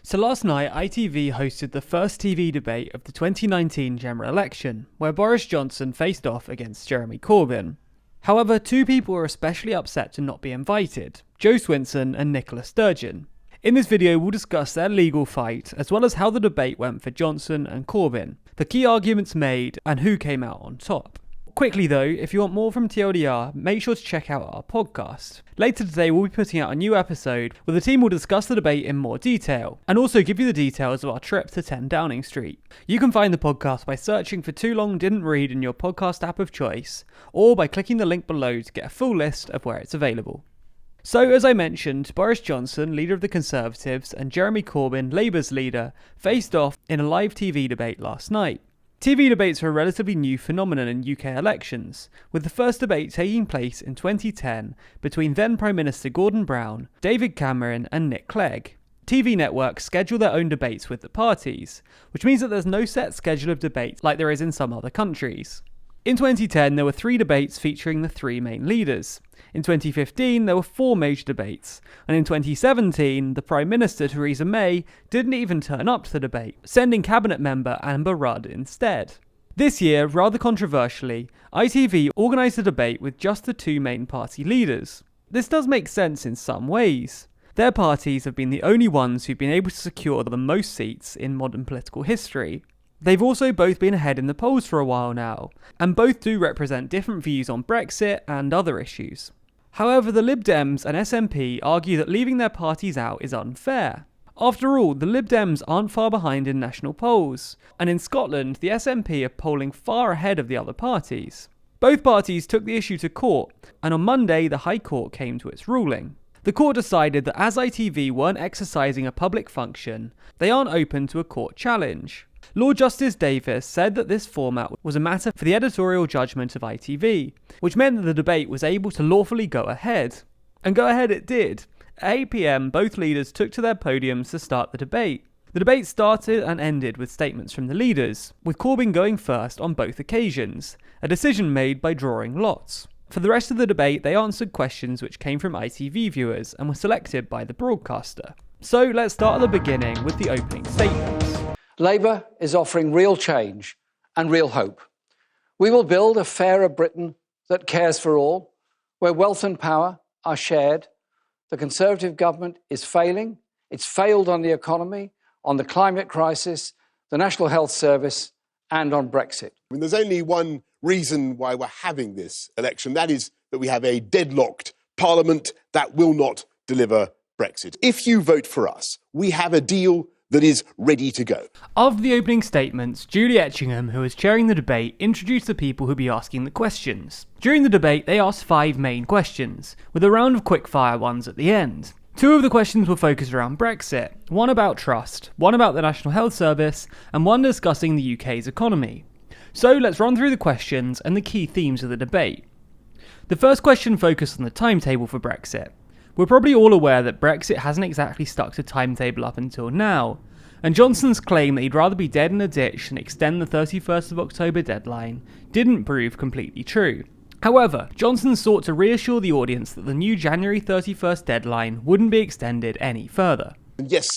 So last night, ITV hosted the first TV debate of the 2019 general election, where Boris Johnson faced off against Jeremy Corbyn. However, two people were especially upset to not be invited, Joe Swinson and Nicola Sturgeon. In this video, we'll discuss their legal fight, as well as how the debate went for Johnson and Corbyn, the key arguments made, and who came out on top. Quickly though, if you want more from TLDR, make sure to check out our podcast. Later today we'll be putting out a new episode where the team will discuss the debate in more detail, and also give you the details of our trip to 10 Downing Street. You can find the podcast by searching for Too Long Didn't Read in your podcast app of choice, or by clicking the link below to get a full list of where it's available. So, as I mentioned, Boris Johnson, leader of the Conservatives, and Jeremy Corbyn, Labour's leader, faced off in a live TV debate last night. TV debates are a relatively new phenomenon in UK elections, with the first debate taking place in 2010 between then Prime Minister Gordon Brown, David Cameron and Nick Clegg. TV networks schedule their own debates with the parties, which means that there's no set schedule of debates like there is in some other countries. In 2010 there were 3 debates featuring the 3 main leaders. In 2015 there were 4 major debates, and in 2017 the Prime Minister Theresa May didn't even turn up to the debate, sending cabinet member Amber Rudd instead. This year, rather controversially, ITV organised a debate with just the 2 main party leaders. This does make sense in some ways. Their parties have been the only ones who've been able to secure the most seats in modern political history. They've also both been ahead in the polls for a while now, and both do represent different views on Brexit and other issues. However, the Lib Dems and SNP argue that leaving their parties out is unfair. After all, the Lib Dems aren't far behind in national polls, and in Scotland, the SNP are polling far ahead of the other parties. Both parties took the issue to court, and on Monday, the High Court came to its ruling. The court decided that as ITV weren't exercising a public function, they aren't open to a court challenge. Lord Justice Davis said that this format was a matter for the editorial judgment of ITV, which meant that the debate was able to lawfully go ahead. And go ahead it did. At 8 PM, both leaders took to their podiums to start the debate. The debate started and ended with statements from the leaders, with Corbyn going first on both occasions, a decision made by drawing lots. For the rest of the debate, they answered questions which came from ITV viewers and were selected by the broadcaster. So let's start at the beginning with the opening statements. Labour is offering real change and real hope. We will build a fairer Britain that cares for all, where wealth and power are shared. The Conservative government is failing. It's failed on the economy, on the climate crisis, the National Health Service, and on Brexit. There's only one reason why we're having this election. That is that we have a deadlocked parliament that will not deliver Brexit. If you vote for us, we have a deal that is ready to go. After the opening statements, Julie Etchingham, who was chairing the debate, introduced the people who'd be asking the questions. During the debate, they asked 5 main questions, with a round of quick-fire ones at the end. 2 of the questions were focused around Brexit, one about trust, one about the National Health Service, and one discussing the UK's economy. So let's run through the questions and the key themes of the debate. The first question focused on the timetable for Brexit. We're probably all aware that Brexit hasn't exactly stuck to timetable up until now, and Johnson's claim that he'd rather be dead in a ditch than extend the 31st of October deadline didn't prove completely true. However, Johnson sought to reassure the audience that the new January 31st deadline wouldn't be extended any further. Yes,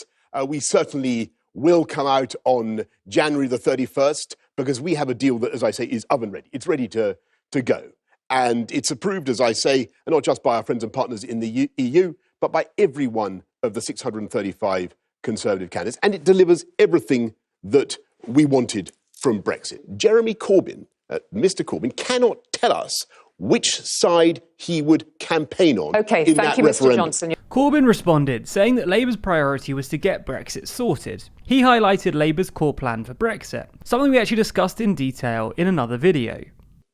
we certainly will come out on January the 31st because we have a deal that, as I say, is oven ready. It's ready to go. And it's approved, as I say, not just by our friends and partners in the EU, but by every one of the 635 Conservative candidates. And it delivers everything that we wanted from Brexit. Jeremy Corbyn, Mr. Corbyn, cannot tell us which side he would campaign on in that referendum. Thank you, Mr. Johnson. Corbyn responded, saying that Labour's priority was to get Brexit sorted. He highlighted Labour's core plan for Brexit, something we actually discussed in detail in another video.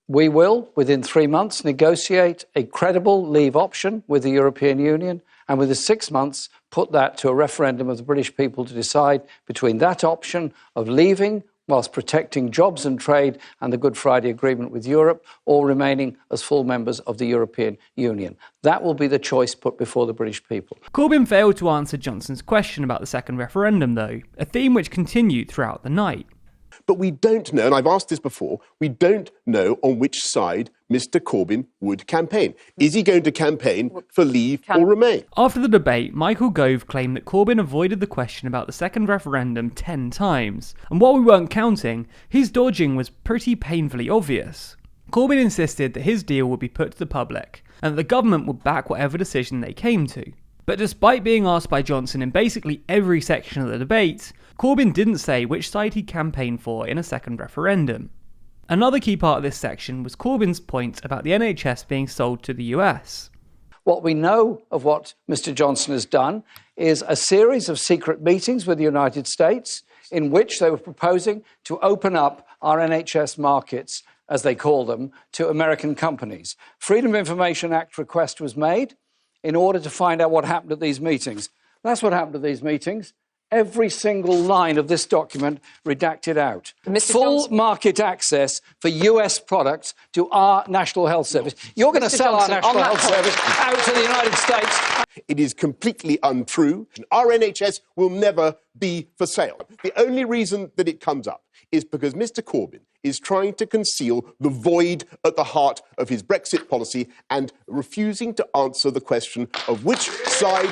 We will, within 3 months, negotiate a credible leave option with the European Union, and within 6 months, put that to a referendum of the British people to decide between that option of leaving whilst protecting jobs and trade and the Good Friday Agreement with Europe, or remaining as full members of the European Union. That will be the choice put before the British people. Corbyn failed to answer Johnson's question about the second referendum, though, a theme which continued throughout the night. But we don't know, and I've asked this before, we don't know on which side Mr. Corbyn would campaign. Is he going to campaign for leave or remain? After the debate, Michael Gove claimed that Corbyn avoided the question about the second referendum 10 times, and while we weren't counting, his dodging was pretty painfully obvious. Corbyn insisted that his deal would be put to the public, and that the government would back whatever decision they came to. But despite being asked by Johnson in basically every section of the debate, Corbyn didn't say which side he'd campaign for in a second referendum. Another key part of this section was Corbyn's point about the NHS being sold to the US. What we know of what Mr. Johnson has done is a series of secret meetings with the United States in which they were proposing to open up our NHS markets, as they call them, to American companies. Freedom of Information Act request was made in order to find out what happened at these meetings. That's what happened at these meetings. Every single line of this document redacted out. Full market access for US products to our National Health Service. You're going to sell our National Health Service out to the United States. It is completely untrue. Our NHS will never be for sale. The only reason that it comes up is because Mr. Corbyn is trying to conceal the void at the heart of his Brexit policy and refusing to answer the question of which side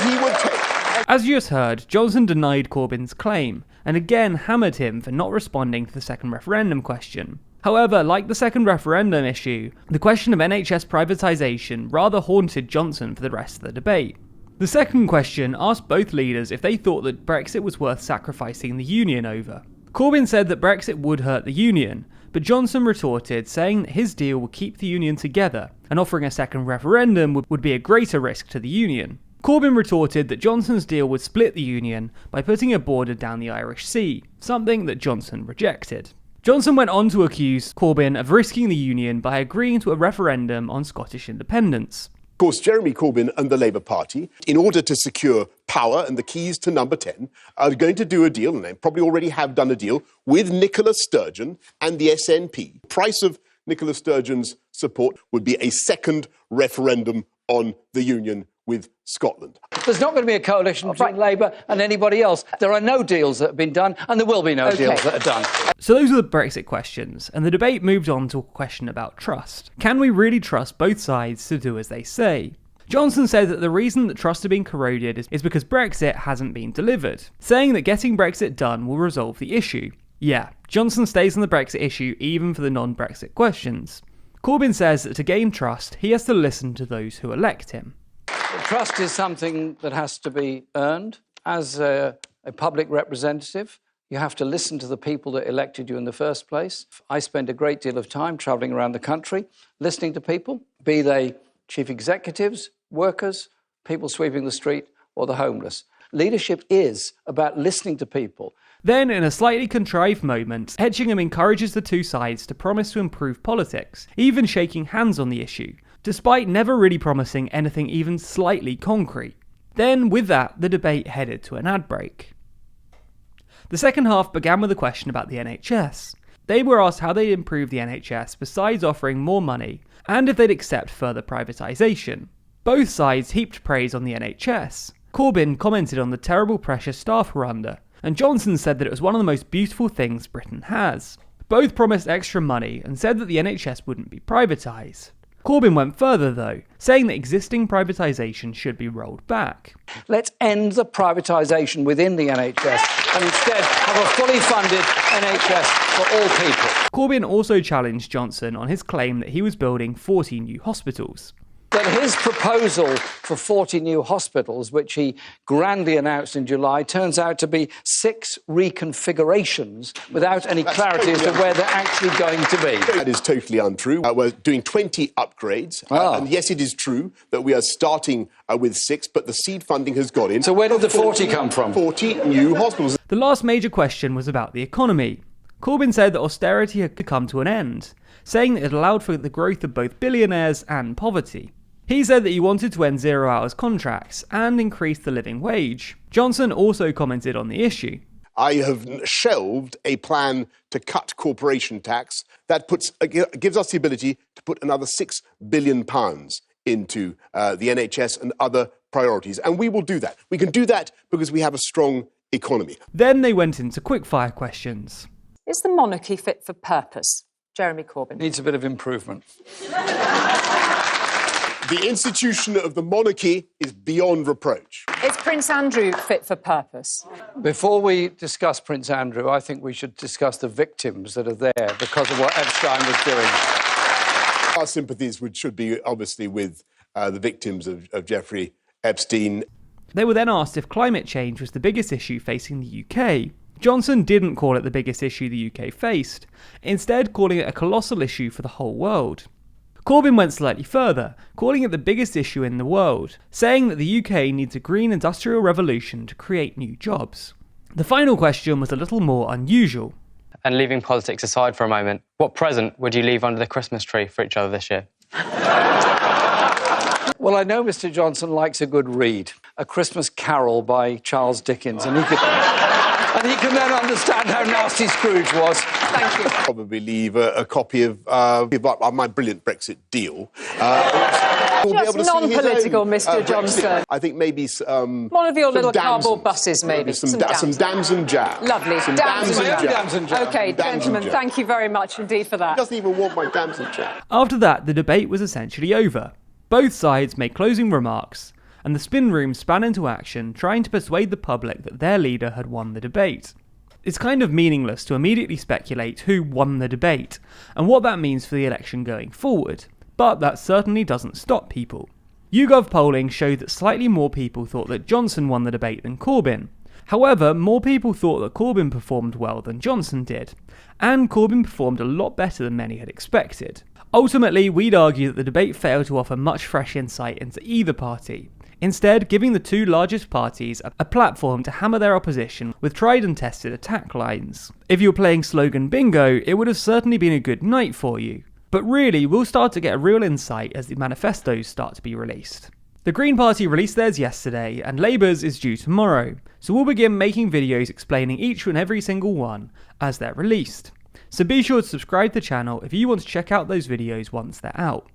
he would take. As you just heard, Johnson denied Corbyn's claim, and again hammered him for not responding to the second referendum question. However, like the second referendum issue, the question of NHS privatisation rather haunted Johnson for the rest of the debate. The second question asked both leaders if they thought that Brexit was worth sacrificing the union over. Corbyn said that Brexit would hurt the union, but Johnson retorted saying that his deal would keep the union together, and offering a second referendum would be a greater risk to the union. Corbyn retorted that Johnson's deal would split the union by putting a border down the Irish Sea, something that Johnson rejected. Johnson went on to accuse Corbyn of risking the union by agreeing to a referendum on Scottish independence. Of course, Jeremy Corbyn and the Labour Party, in order to secure power and the keys to number 10, are going to do a deal, and they probably already have done a deal, with Nicola Sturgeon and the SNP. The price of Nicola Sturgeon's support would be a second referendum on the union with Scotland. There's not going to be a coalition between Labour and anybody else. There are no deals that have been done, and there will be no deals that are done. So those are the Brexit questions, and the debate moved on to a question about trust. Can we really trust both sides to do as they say? Johnson said that the reason that trust has been corroded is because Brexit hasn't been delivered, saying that getting Brexit done will resolve the issue. Yeah, Johnson stays on the Brexit issue even for the non-Brexit questions. Corbyn says that to gain trust, he has to listen to those who elect him. Trust is something that has to be earned. As a public representative, you have to listen to the people that elected you in the first place. I spend a great deal of time travelling around the country, listening to people, be they chief executives, workers, people sweeping the street, or the homeless. Leadership is about listening to people. Then, in a slightly contrived moment, Etchingham encourages the two sides to promise to improve politics, even shaking hands on the issue, despite never really promising anything even slightly concrete. Then, with that, the debate headed to an ad break. The second half began with a question about the NHS. They were asked how they'd improve the NHS besides offering more money, and if they'd accept further privatisation. Both sides heaped praise on the NHS. Corbyn commented on the terrible pressure staff were under, and Johnson said that it was one of the most beautiful things Britain has. Both promised extra money and said that the NHS wouldn't be privatised. Corbyn went further though, saying that existing privatisation should be rolled back. Let's end the privatisation within the NHS and instead have a fully funded NHS for all people. Corbyn also challenged Johnson on his claim that he was building 40 new hospitals. But his proposal for 40 new hospitals, which he grandly announced in July, turns out to be 6 reconfigurations without any clarity as to where they're actually going to be. That is totally untrue. We're doing 20 upgrades. And yes, it is true that we are starting with 6, but the seed funding has got in. So where did the 40 come from? 40 new hospitals. The last major question was about the economy. Corbyn said that austerity had come to an end, saying that it allowed for the growth of both billionaires and poverty. He said that he wanted to end 0-hours contracts and increase the living wage. Johnson also commented on the issue. I have shelved a plan to cut corporation tax that gives us the ability to put another £6 billion into the NHS and other priorities. And we will do that. We can do that because we have a strong economy. Then they went into quickfire questions. Is the monarchy fit for purpose? Jeremy Corbyn? Needs a bit of improvement. The institution of the monarchy is beyond reproach. Is Prince Andrew fit for purpose? Before we discuss Prince Andrew, I think we should discuss the victims that are there because of what Epstein was doing. Our sympathies should be obviously with the victims of Jeffrey Epstein. They were then asked if climate change was the biggest issue facing the UK. Johnson didn't call it the biggest issue the UK faced, instead calling it a colossal issue for the whole world. Corbyn went slightly further, calling it the biggest issue in the world, saying that the UK needs a green industrial revolution to create new jobs. The final question was a little more unusual. And leaving politics aside for a moment, what present would you leave under the Christmas tree for each other this year? Well, I know Mr. Johnson likes a good read, A Christmas Carol by Charles Dickens, and he can then understand how nasty Scrooge was. Thank you. Probably leave a copy of my brilliant Brexit deal. Just non-political, Mr. Johnson. I think maybe one of your little cardboard buses, maybe. Some dams and jam. Lovely. Some Dams and jam. OK, gentlemen, thank you very much indeed for that. He doesn't even want my dams and jam. After that, the debate was essentially over. Both sides made closing remarks, and the spin room span into action, trying to persuade the public that their leader had won the debate. It's kind of meaningless to immediately speculate who won the debate, and what that means for the election going forward, but that certainly doesn't stop people. YouGov polling showed that slightly more people thought that Johnson won the debate than Corbyn. However, more people thought that Corbyn performed well than Johnson did, and Corbyn performed a lot better than many had expected. Ultimately, we'd argue that the debate failed to offer much fresh insight into either party, instead giving the two largest parties a platform to hammer their opposition with tried and tested attack lines. If you were playing slogan bingo, it would have certainly been a good night for you. But really, we'll start to get a real insight as the manifestos start to be released. The Green Party released theirs yesterday, and Labour's is due tomorrow, so we'll begin making videos explaining each and every single one as they're released. So be sure to subscribe to the channel if you want to check out those videos once they're out.